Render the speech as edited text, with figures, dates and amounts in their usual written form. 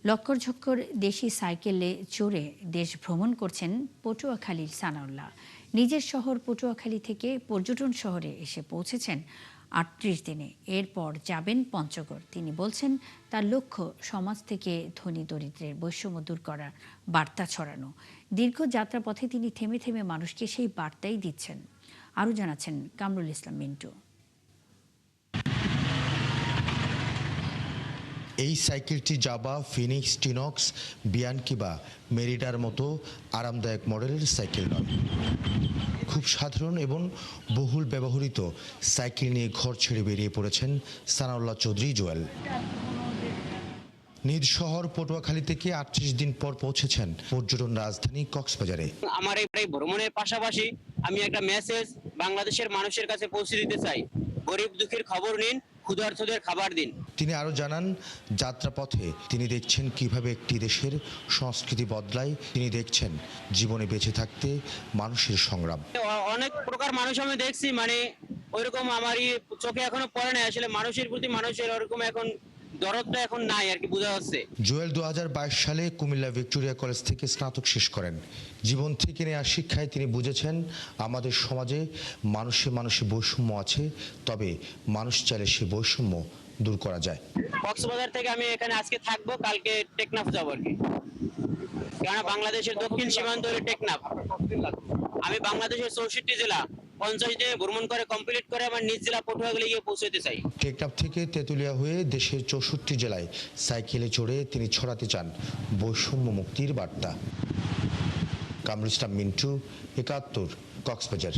লক্কর ঝক্কর দেশি সাইকেলে চড়ে দেশ ভ্রমণ করছেন পটুয়াখালীর সানাউল্লাহ। নিজের শহর পটুয়াখালী থেকে পর্যটন শহরে এসে পৌঁছেছেন ৩৮ দিনে। এরপর যাবেন পঞ্চগড়। তিনি বলছেন তার লক্ষ্য সমাজ থেকে ধনী দরিদ্রের বৈষম্য দূর করার বার্তা ছড়ানো। দীর্ঘ যাত্রাপথে তিনি থেমে থেমে মানুষকে সেই বার্তাই দিচ্ছেন। আরও জানাচ্ছেন কামরুল ইসলাম মিন্টু। এই সাইকেলটি জাবা, ফিনিক্স, টিনক্স, বিয়ানকি বা মেরিডার মতো আরামদায়ক মডেলের সাইকেল নয়। খুব সাধারণ এবং বহুল ব্যবহৃত সাইকেল নিয়ে ঘর ছেড়ে বেরিয়ে পড়েছেন সানাউল্লাহ চৌধুরী জুয়েল। নিজ শহর পটুয়াখালী থেকে ৩৮ দিন পর পৌঁছেছেন পর্যটন রাজধানী কক্সবাজারে। আমার এই ভ্রমণের পাশাপাশি আমি একটা মেসেজ বাংলাদেশের মানুষের কাছে পৌঁছে দিতে চাই। গরিব দুঃখীর খবর নিন, ক্ষুধার্তদের খাবার দিন। তিনি আরও জানান, যাত্রাপথে তিনি দেখছেন কিভাবে একটি দেশের সংস্কৃতি বদলায়। তিনি দেখছেন জীবনে বেঁচে থাকতে মানুষের সংগ্রাম। অনেক প্রকার মানুষ আমি দেখছি, মানে ওইরকম আমারই চোখে এখনো পড়ে নাই। আসলে মানুষের প্রতি মানুষের ওরকম এখন দরদটা এখন নাই আর কি, বোঝা যাচ্ছে। জুয়েল ২০২২ সালে কুমিল্লা ভিক্টোরিয়া কলেজ থেকে স্নাতক শেষ করেন। জীবন থেকে নেওয়া শিক্ষায় তিনি বুঝেছেন আমাদের সমাজে মানুষে মানুষে বৈষম্য আছে, তবে মানুষ চাইলে সে বৈষম্য দূর করা যায়। কক্সবাজার থেকে আমি এখানে আজকে থাকবো, কালকে টেকনাফ যাবো আর কি। কেননা বাংলাদেশের দক্ষিণ সীমান্ত হলো টেকনাফ। আমি বাংলাদেশের ৬৪ জেলা ৫০ দিনে ভ্রমণ করে কমপ্লিট করে আমার নিজ জেলা পটুয়াখালী গিয়ে পৌঁছতে চাই। টেকনাফ থেকে তেঁতুলিয়া হয়ে দেশের ৬৪ জেলায় সাইকেলে চড়ে তিনি ছড়াতে চান বৈষম্য মুক্তির বার্তা। কামরুল ইসলাম মিন্টু, ৭১, কক্সবাজার।